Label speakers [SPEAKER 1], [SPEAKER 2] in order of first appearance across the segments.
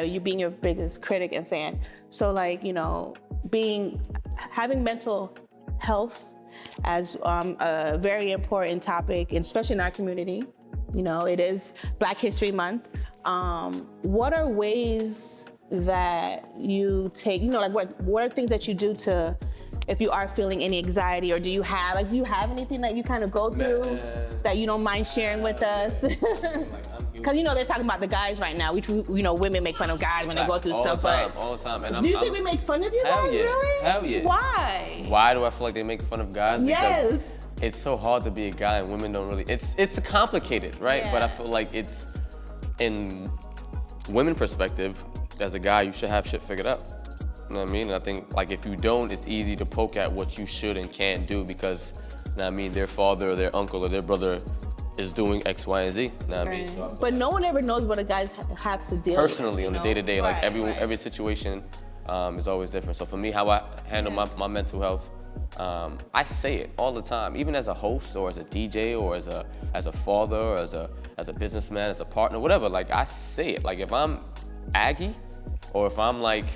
[SPEAKER 1] said, you being your biggest critic and fan. So like, you know, having mental health as a very important topic, especially in our community. You know, it is Black History Month. What are ways that you take, you know, like what are things that you do to, if you are feeling any anxiety, or do you have anything that you kind of go through that you don't mind sharing with us? Because, you know, they're talking about the guys right now. You know, women make fun of guys when they go through stuff.
[SPEAKER 2] All the time. And
[SPEAKER 1] do you think we make fun of you guys, really?
[SPEAKER 2] Hell yeah.
[SPEAKER 1] Why?
[SPEAKER 2] Why do I feel like they make fun of guys?
[SPEAKER 1] Yes.
[SPEAKER 2] Because it's so hard to be a guy and women don't really, it's complicated, right?
[SPEAKER 1] Yeah.
[SPEAKER 2] But I feel like it's, in women perspective, as a guy, you should have shit figured out. You know what I mean? And I think, like, if you don't, it's easy to poke at what you should and can't do because, you know what I mean, their father or their uncle or their brother is doing X, Y, and Z. You know what I mean? So,
[SPEAKER 1] but no one ever knows what a guys have to deal
[SPEAKER 2] personally,
[SPEAKER 1] with.
[SPEAKER 2] On the day-to-day, like every situation is always different. So for me, how I handle my mental health, I say it all the time, even as a host or as a DJ or as a father or as a businessman, as a partner, whatever. Like, I say it. Like, if I'm aggy or if I'm like,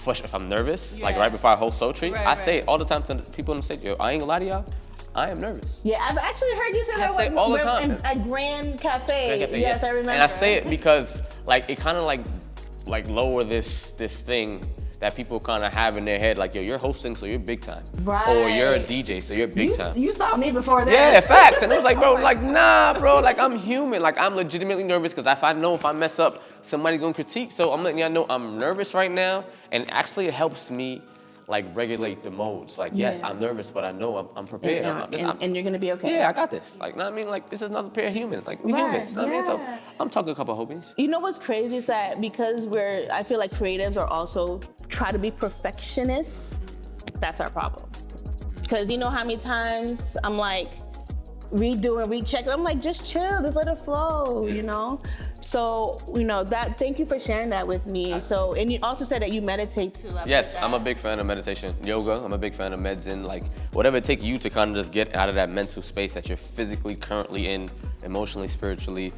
[SPEAKER 2] if I'm nervous, like right before I host Sultry, I say it all the time to people on the stage. Yo, I ain't gonna lie to y'all, I am nervous.
[SPEAKER 1] Yeah, I've actually heard you say that
[SPEAKER 2] all the time.
[SPEAKER 1] At Grand Cafe. Yes, I remember.
[SPEAKER 2] And I say it because, like, it kind of like lower this thing that people kind of have in their head, like, yo, you're hosting, so you're big time.
[SPEAKER 1] Right.
[SPEAKER 2] Or you're a DJ, so you're big time.
[SPEAKER 1] You saw me before that.
[SPEAKER 2] Yeah, facts. And it was like, bro, like, nah, bro, like, I'm human. Like, I'm legitimately nervous because if I mess up, somebody's gonna critique. So I'm letting y'all know I'm nervous right now. And actually, it helps me, like, regulate the modes. Like, yes, I'm nervous, but I know I'm prepared.
[SPEAKER 1] And you're gonna be okay.
[SPEAKER 2] Yeah, I got this. Like, know what I mean? Like, this is another pair of humans. Like, we humans. Know what I mean? So I'm talking a couple of homies.
[SPEAKER 1] You know what's crazy is that because I feel like creatives are also try to be perfectionists, that's our problem. Because you know how many times I'm like redoing, rechecking, I'm like, just chill, just let it flow, you know? So, you know, thank you for sharing that with me. So, and you also said that you meditate too.
[SPEAKER 2] Yes, I'm a big fan of meditation. Yoga, I'm a big fan of meds, and like whatever it takes you to kind of just get out of that mental space that you're physically currently in, emotionally, spiritually,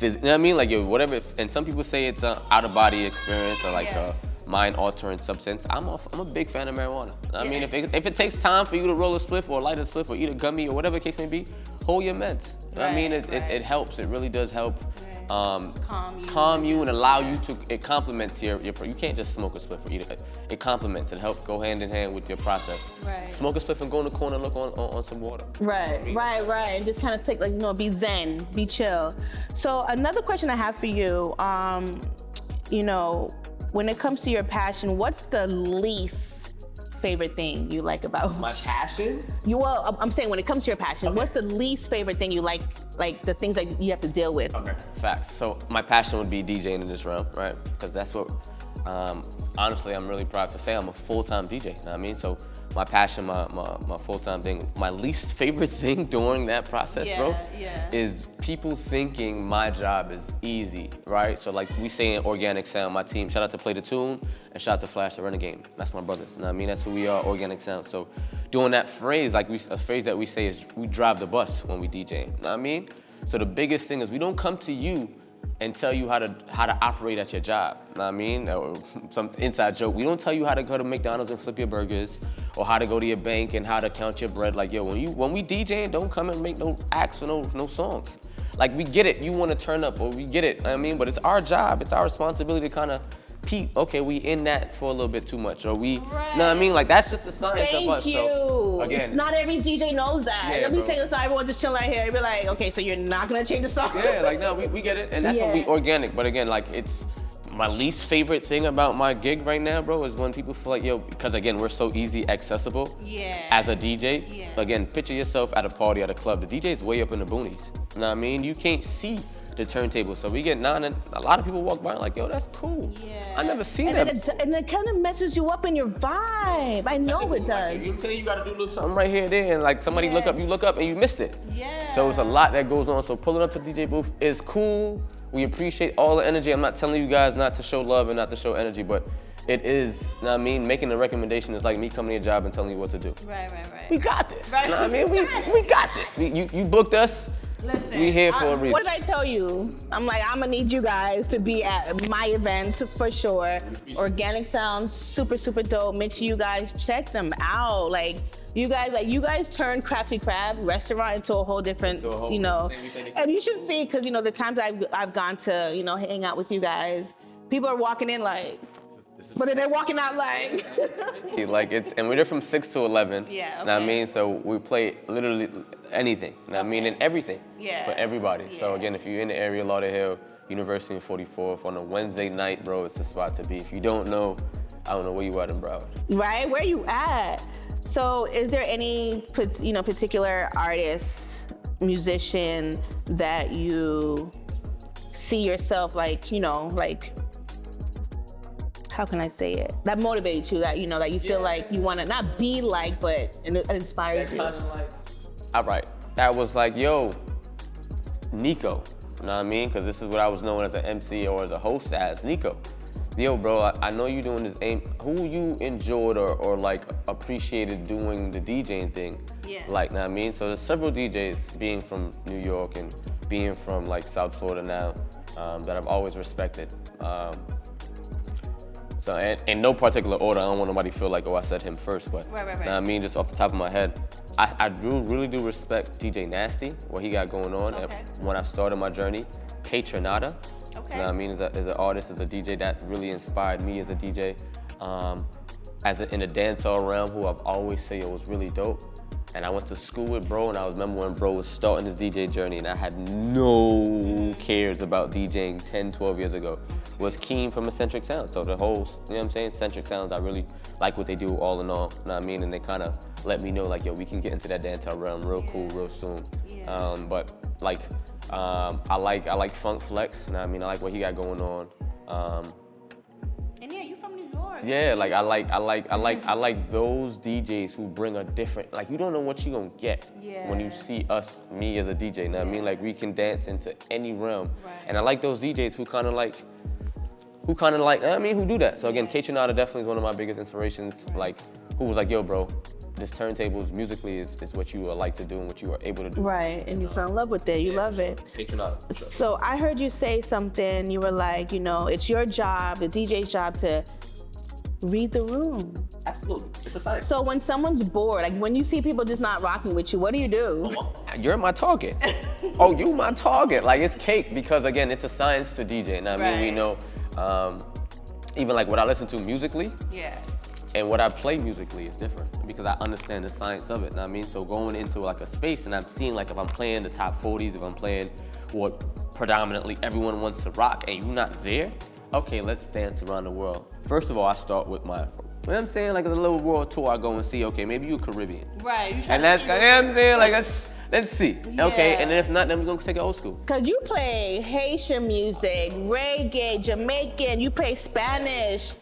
[SPEAKER 2] you know what I mean? Like, yo, whatever, and some people say it's an out-of-body experience or like a mind-altering substance. I'm a big fan of marijuana. I mean, if it takes time for you to roll a spliff or light a spliff or eat a gummy or whatever the case may be, hold your meds. You know what I mean? It helps, it really does help. Calm you and allow you to, it complements your you can't just smoke a spliff or eat it. It complements, it helps go hand in hand with your process. Right. Smoke a spliff and go in the corner and look on some water. Right.
[SPEAKER 1] And just kind of take, like, you know, be zen, be chill. So another question I have for you, you know, when it comes to your passion, what's the least favorite thing you like about
[SPEAKER 2] my passion?
[SPEAKER 1] Well, I'm saying when it comes to your passion, what's the least favorite thing you like the things that you have to deal with?
[SPEAKER 2] Okay, facts. So my passion would be DJing in this realm, right? Because that's what, honestly, I'm really proud to say I'm a full-time DJ, you know what I mean? So my passion, my full-time thing, my least favorite thing during that process, bro, is people thinking my job is easy, right? So like we say in Organic Sound, my team, shout out to Play the Tune and shout out to Flash the Renegade. That's my brothers, you know what I mean? That's who we are, Organic Sound. So doing that phrase, like a phrase that we say is we drive the bus when we DJ, you know what I mean? So the biggest thing is we don't come to you and tell you how to operate at your job. You know what I mean? Or some inside joke. We don't tell you how to go to McDonald's and flip your burgers, or how to go to your bank and how to count your bread. Like, yo, when we DJing, don't come and make no acts for no songs. Like, we get it, you wanna turn up, or we get it, you know what I mean? But it's our job, it's our responsibility to kind of peep, okay, we in that for a little bit too much, or we, you know what I mean? Like, that's just the science of us.
[SPEAKER 1] Thank you.
[SPEAKER 2] So, again,
[SPEAKER 1] it's not every DJ knows that.
[SPEAKER 2] Yeah,
[SPEAKER 1] Let me say this, everyone just chill right here and be like, okay, so you're not gonna change the song?
[SPEAKER 2] Yeah, like, no, we get it, and that's what we organic. But again, like, it's my least favorite thing about my gig right now, bro, is when people feel like, yo, because again, we're so easy accessible as a DJ. So again, picture yourself at a party, at a club. The DJ's way up in the boonies. You know what I mean? You can't see the turntable. So we get and a lot of people walk by and like, yo, that's cool. I never seen that before.
[SPEAKER 1] And it kind of messes you up in your vibe. I know it does.
[SPEAKER 2] Like, you tell you gotta do a little something right here, there, and like somebody look up, you look up and you missed it. So it's a lot that goes on. So pulling up to the DJ booth is cool. We appreciate all the energy. I'm not telling you guys not to show love and not to show energy, but it is, you know what I mean? Making a recommendation is like me coming to your job and telling you what to do.
[SPEAKER 1] Right.
[SPEAKER 2] We got this. You know what I mean? We got this. You booked us.
[SPEAKER 1] Listen,
[SPEAKER 2] We here for a reason.
[SPEAKER 1] what did I tell you? I'm like, I'm gonna need you guys to be at my events for sure. Organic sounds super, super dope. Make sure you guys check them out. Like you guys turned Crafty Crab restaurant into a whole different, you know. And you should see, because you know the times I've gone to, you know, hang out with you guys, people are walking in like, but then they're walking out like.
[SPEAKER 2] Like and we're there from 6 to 11.
[SPEAKER 1] Yeah,
[SPEAKER 2] Know what I
[SPEAKER 1] okay.
[SPEAKER 2] mean? So we play literally anything. Know what I mean? And everything.
[SPEAKER 1] Yeah.
[SPEAKER 2] For everybody. So
[SPEAKER 1] Yeah.
[SPEAKER 2] again, if you're in the area, Lauderhill, University and 44th, on a Wednesday night, bro, it's the spot to be. If you don't know, I don't know where you at in Broward.
[SPEAKER 1] Right? Where you at? So is there any, you know, particular artist, musician that you see yourself like, you know, like, how can I say it? That motivates you, that, you know, that you feel like you want to not be like, but it inspires you.
[SPEAKER 2] All right. That was like, yo, Nico. You know what I mean? Because this is what I was known as an MC or as a host as, Nico. Yo, bro, I know you doing this aim. Who you enjoyed or like appreciated doing the DJing thing?
[SPEAKER 1] Yeah.
[SPEAKER 2] Like, know what I mean? So there's several DJs, being from New York and being from like South Florida now, that I've always respected. So in no particular order, I don't want nobody to feel like, oh, I said him first, but
[SPEAKER 1] Right.
[SPEAKER 2] know what I mean, just off the top of my head, I really do respect DJ Nasty, what he got going on.
[SPEAKER 1] Okay.
[SPEAKER 2] And when I started my journey, K Trinata,
[SPEAKER 1] Okay.
[SPEAKER 2] you know what I mean, is an artist, is a DJ that really inspired me as a DJ. In the dancehall realm, who I've always say it was really dope. And I went to school with bro, and I remember when bro was starting his DJ journey, and I had no cares about DJing 10, 12 years ago. Was Keen from Eccentric Sounds. So the whole, you know what I'm saying, Eccentric Sounds, I really like what they do all in all, you know what I mean? And they kind of let me know like, yo, we can get into that dancehall realm real cool, real soon.
[SPEAKER 1] Yeah.
[SPEAKER 2] But like, I like Funk Flex, you know what I mean? I like what he got going on.
[SPEAKER 1] And yeah, you from New York.
[SPEAKER 2] Yeah, like I like those DJs who bring a different, like you don't know what you gonna get when you
[SPEAKER 1] Yeah.
[SPEAKER 2] see me as a DJ, you know what I mean? Like we can dance into any realm.
[SPEAKER 1] Right.
[SPEAKER 2] And I like those DJs who kind of like, who do that. So again, K Trinata definitely is one of my biggest inspirations, like who was like, yo bro, this turntables musically is what you like to do and what you are able to do.
[SPEAKER 1] Right, and you fell in love with it. You love it.
[SPEAKER 2] K Trinata.
[SPEAKER 1] So I heard you say something. You were like, you know, it's your job, the DJ's job, to read the room.
[SPEAKER 2] Absolutely, it's a science.
[SPEAKER 1] So when someone's bored, like when you see people just not rocking with you, what do you do?
[SPEAKER 2] You're my target. Oh, you my target. Like it's cake, because again, it's a science to DJ. And I mean, we know, even like what I listen to musically
[SPEAKER 1] Yeah.
[SPEAKER 2] and what I play musically is different, because I understand the science of it. Know what I mean? So going into like a space and I'm seeing like if I'm playing the top 40s, if I'm playing what predominantly everyone wants to rock and you're not there, okay, let's dance around the world. First of all, I start with my, you know what I'm saying? Like a little world tour, I go and see, okay, maybe you're Caribbean.
[SPEAKER 1] Right.
[SPEAKER 2] And that's, you know what I'm saying? Like let's see. Okay, and then if not, then we're gonna take it old school.
[SPEAKER 1] Cause you play Haitian music, reggae, Jamaican, you play Spanish.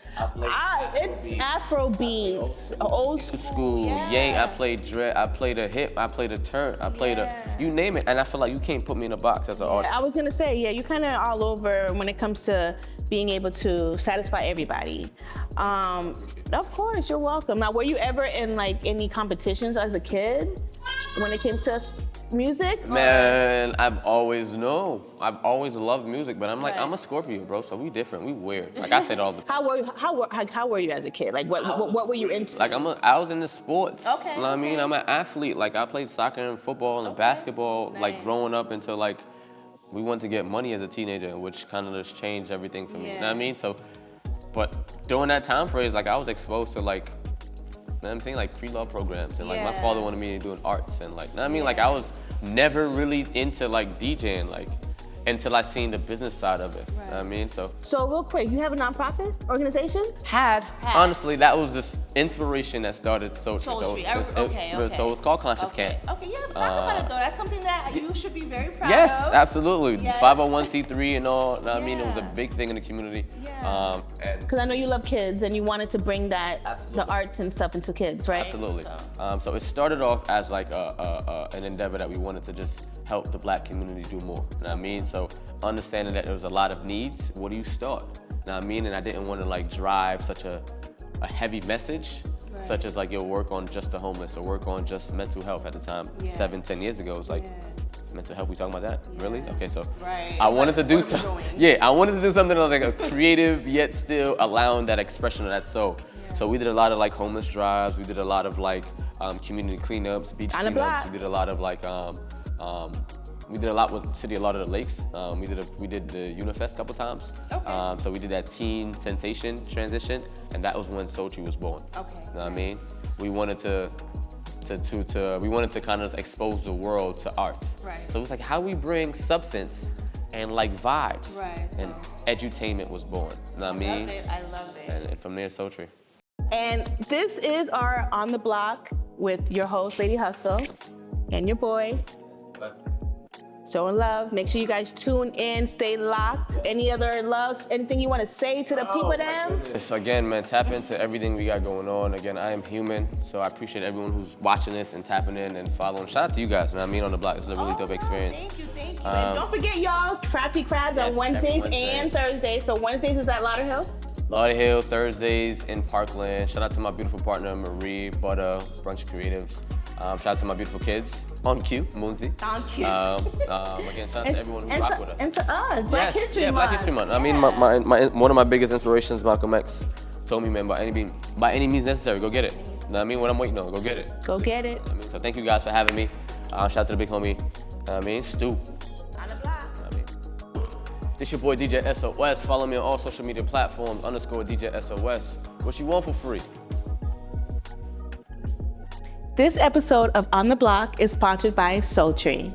[SPEAKER 1] It's Afro beats, old school.
[SPEAKER 2] Yang, I play dread, I play the hip, I play the turn, I play the, you name it. And I feel like you can't put me in a box as an artist.
[SPEAKER 1] I was gonna say, yeah, you're kind of all over when it comes to being able to satisfy everybody. Of course, you're welcome. Now, were you ever in like any competitions as a kid when it came to music?
[SPEAKER 2] Man, I've always loved music, but I'm like, I'm a Scorpio, bro, so we different, we weird. Like I said all the time.
[SPEAKER 1] How were you as a kid? Like what were you into?
[SPEAKER 2] Like I was into sports.
[SPEAKER 1] Okay,
[SPEAKER 2] You know what I mean?
[SPEAKER 1] okay.
[SPEAKER 2] I'm an athlete. Like I played soccer and football and basketball, like growing up until like we wanted to get money as a teenager, which kind of just changed everything for me. You know what I mean? So, but during that time frame, like I was exposed to like, you know what I'm saying, like pre-law programs, and like my father wanted me to do arts, and like, you know what I mean, like I was never really into like DJing, like until I seen the business side of it. You know what I mean? So
[SPEAKER 1] real quick, you have a nonprofit organization?
[SPEAKER 2] honestly, that was the inspiration that started Soul Tree.
[SPEAKER 1] Soul Tree. Okay.
[SPEAKER 2] So it's called Conscious Camp.
[SPEAKER 1] Okay, yeah, talk about it though. That's something that you should be very proud
[SPEAKER 2] Yes,
[SPEAKER 1] of.
[SPEAKER 2] absolutely.
[SPEAKER 1] Yes.
[SPEAKER 2] 501c3 and all. You know what I mean? It was a
[SPEAKER 1] Yeah.
[SPEAKER 2] big thing in the community.
[SPEAKER 1] Yeah.
[SPEAKER 2] And
[SPEAKER 1] Because I know you love kids and you wanted to bring that, the arts and stuff into kids, right?
[SPEAKER 2] absolutely. So it started off as like an endeavor that we wanted to just help the Black community do more. You know what I mean? So understanding that there was a lot of needs, where do you start? You know what I mean? And I didn't want to like drive such a heavy message, such as like, yo, work on just the homeless or work on just mental health at the time. 7-10 years ago, it was like, Mental health, we talking about that? Yeah. Really? Okay, so
[SPEAKER 1] right.
[SPEAKER 2] I wanted to do something. Yeah, I wanted to do something that was like a creative yet still allowing that expression of that soul. Yeah. So we did a lot of like homeless drives. We did a lot of like community cleanups, beach cleanups. We did a lot of like we did a lot with City of Lauderdale Lakes. We did the Unifest a couple times. Okay. So we did that teen sensation transition, and that was when Sochi was born. Okay. You know what I mean? We wanted to kind of expose the world to arts. Right. So it was like how we bring substance and like vibes. Right. And edutainment was born. You know what I mean?
[SPEAKER 1] I love it.
[SPEAKER 2] And from there, Sochi.
[SPEAKER 1] And this is our On the Block with your host, Lady Hustle, and your boy. Showing love. Make sure you guys tune in, stay locked. Any other loves, anything you want to say to the people them?
[SPEAKER 2] Yes, again, man, tap into everything we got going on. Again, I am human, so I appreciate everyone who's watching this and tapping in and following. Shout out to you guys, you know what I mean, on the block. This is a really dope experience.
[SPEAKER 1] Thank you. And don't forget, y'all, Crafty Crabs on Wednesdays and Thursdays. So Wednesdays is at Lauderhill?
[SPEAKER 2] Lauderhill, Thursdays in Parkland. Shout out to my beautiful partner, Marie, Butter, Brunch Creatives. Shout out to my beautiful kids. On cue, Moonsy.
[SPEAKER 1] On cue.
[SPEAKER 2] Again, shout out to everyone who rock with us.
[SPEAKER 1] And to us, Black History Month.
[SPEAKER 2] Black History Month. I mean, one of my biggest inspirations, Malcolm X, told me, man, by any means necessary, go get it. You know what I mean? What I'm waiting on, go get it.
[SPEAKER 1] Go get it.
[SPEAKER 2] I mean, so thank you guys for having me. Shout out to the big homie, Stu.
[SPEAKER 1] On the block.
[SPEAKER 2] This your boy DJ SOS. Follow me on all social media platforms, _DJ SOS. What you want for free?
[SPEAKER 1] This episode of On the Block is sponsored by Sultry.